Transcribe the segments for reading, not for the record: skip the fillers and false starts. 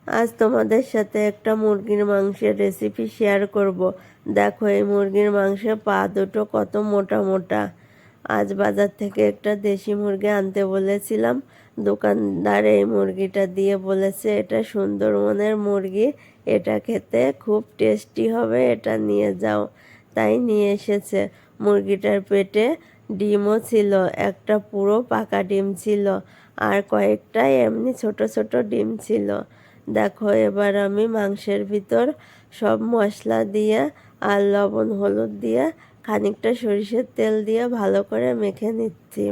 আজ তোমাদের সাথে একটা মুরগির মাংসের রেসিপি শেয়ার করব। দেখো এই মুরগির মাংসের পা দুটো কত মোটা মোটা। আজ বাজার থেকে একটা দেশি মুরগি আনতে বলেছিলাম, দোকানদার এই মুরগিটা দিয়ে বলেছে এটা সুন্দরবনের মুরগি, এটা খেতে খুব টেস্টি হবে, এটা নিয়ে যাও। তাই নিয়ে এসেছে। মুরগিটার পেটে ডিমও ছিল, একটা পুরো পাকা ডিম ছিল আর কয়েকটা এমনি ছোট ছোট ডিম ছিল। দেখো এবার আমি মাংসের ভিতর সব মশলা দিয়ে আর লবণ হলুদ দিয়ে খানিকটা সরিষার তেল দিয়ে ভালো করে মেখে নিচ্ছি।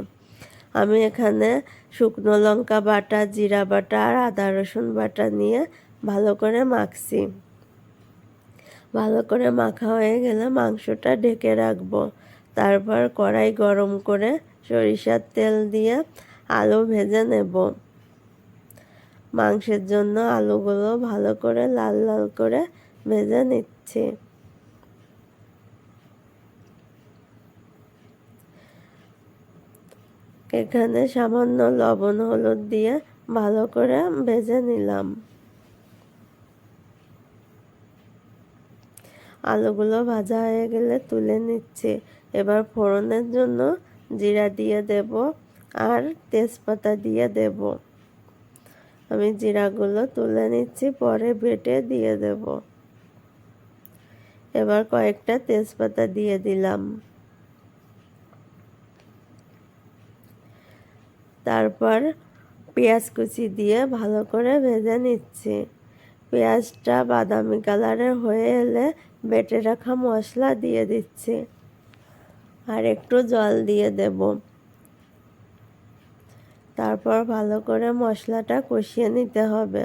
আমি এখানে শুকনো লঙ্কা বাটা, জিরা বাটা আর আদা রসুন বাটা নিয়ে ভালো করে মাখছি। ভালো করে মাখা হয়ে গেলে মাংসটা ঢেকে রাখবো। তারপর কড়াই গরম করে সরিষার তেল দিয়ে আলু ভেজে নেব। মাংসের জন্য আলুগুলো ভালো করে লাল লাল করে ভেজে নিচ্ছি। এখানে সামান্য লবণ হলুদ দিয়ে ভালো করে ভেজে নিলাম। আলুগুলো ভাজা হয়ে গেলে তুলে নিচ্ছি। এবার ফোড়নের জন্য জিরা দিয়ে দেব আর তেজপাতা দিয়ে দেব। আমি জিরাগুলো তুলে নিচ্ছি, পরে বেটে দিয়ে দেব। এবার কয়েকটা তেজপাতা দিয়ে দিলাম। তারপর পেঁয়াজ কুচি দিয়ে ভালো করে ভেজে নিচ্ছি। পেঁয়াজটা বাদামি কালারের হয়ে এলে বেটে রাখা মশলা দিয়ে দিচ্ছি আর একটু জল দিয়ে দেব। তারপর ভালো করে মশলাটা কষিয়ে নিতে হবে।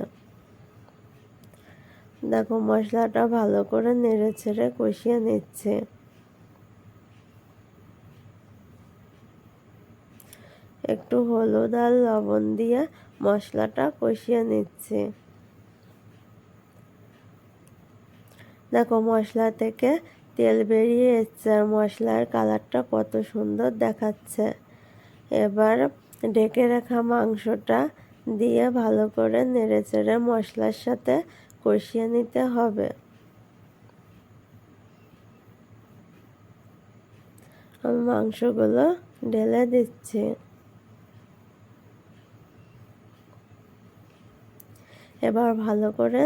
দেখো মশলাটা ভালো করে নেড়ে ছেড়ে কষিয়ে নিচ্ছে। একটু হলুদ আর লবণ দিয়ে মশলাটা কষিয়ে নিচ্ছে। দেখো মশলা থেকে তেল বেরিয়ে এসছে আর মশলার কালারটা কত সুন্দর দেখাচ্ছে। এবার ঢেকে রাখা মাংসটা দিয়ে ভালো করে নেড়ে চেড়ে মশলার সাথে কষিয়ে নিতে হবে। আমি মাংসগুলো ঢেলে দিচ্ছি। এবার ভালো করে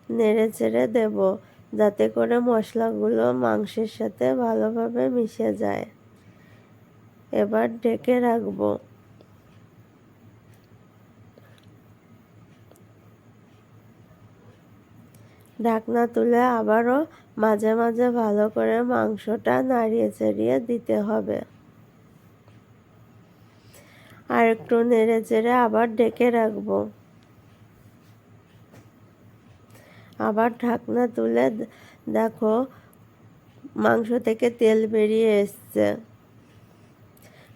নেড়ে চেড়ে দেব, যাতে করে মশলাগুলো মাংসের সাথে ভালোভাবে মিশে যায়। এবার ঢেকে রাখবো। ঢাকনা তুলে আবারও মাঝে মাঝে ভালো করে মাংসটা নাড়িয়ে চাড়িয়ে দিতে হবে। আর একটু নেড়ে চেড়ে আবার ঢেকে রাখবো। আবার ঢাকনা তুলে দেখো মাংস থেকে তেল বেরিয়ে এসছে।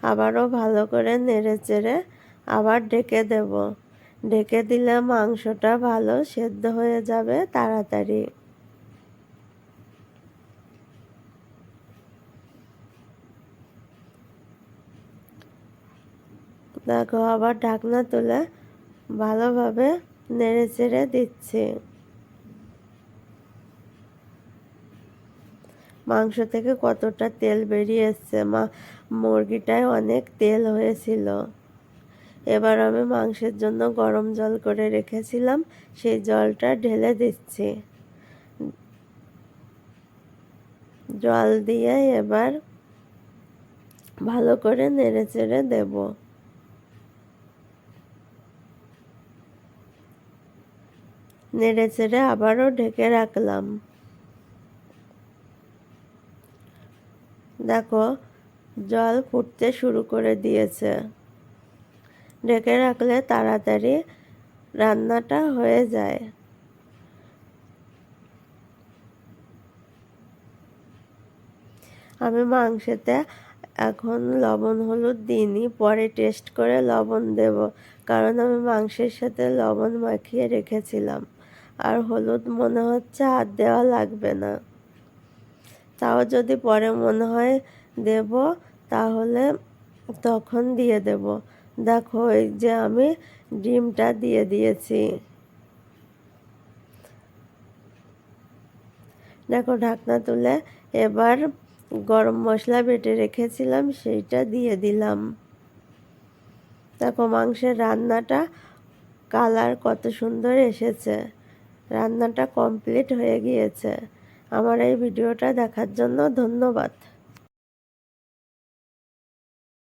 আবারও ভালো করে নেড়ে চেড়ে আবার ঢেকে দেব। ঢেকে দিলে মাংসটা ভালো সেদ্ধ হয়ে যাবে তাড়াতাড়ি। দেখো আবার ঢাকনা তুলে ভালোভাবে নেড়ে চেড়ে দিচ্ছি। মাংস থেকে কতটা তেল বেরিয়ে এসছে, মুরগিটায় অনেক তেল হয়েছিল। এবার আমি মাংসের জন্য গরম জল করে রেখেছিলাম, সেই জলটা ঢেলে দিচ্ছি। জল দিয়ে এবার ভালো করে নেড়ে চেড়ে দেব। নেড়ে চেড়ে আবারও ঢেকে রাখলাম। দেখো জল ফুটতে শুরু করে দিয়েছে। ঢেকে রাখলে তাড়াতাড়ি রান্নাটা হয়ে যায়। আমি মাংসেতে এখন লবণ হলুদ দিইনি, পরে টেস্ট করে লবণ দেব, কারণ আমি মাংসের সাথে লবণ মাখিয়ে রেখেছিলাম। আর হলুদ মনে হচ্ছে আর দেওয়া লাগবে না। তাও যদি পরে মনে হয় দেব তাহলে তখন দিয়ে দেব। দেখো এই যে আমি ডিমটা দিয়ে দিয়েছি। দেখো ঢাকনা তুলে এবার গরম মশলা বেটে রেখেছিলাম সেইটা দিয়ে দিলাম। দেখো মাংসের রান্নাটা কালার কত সুন্দর এসেছে, রান্নাটা কমপ্লিট হয়ে গিয়েছে। আমার এই ভিডিওটা দেখার জন্য ধন্যবাদ।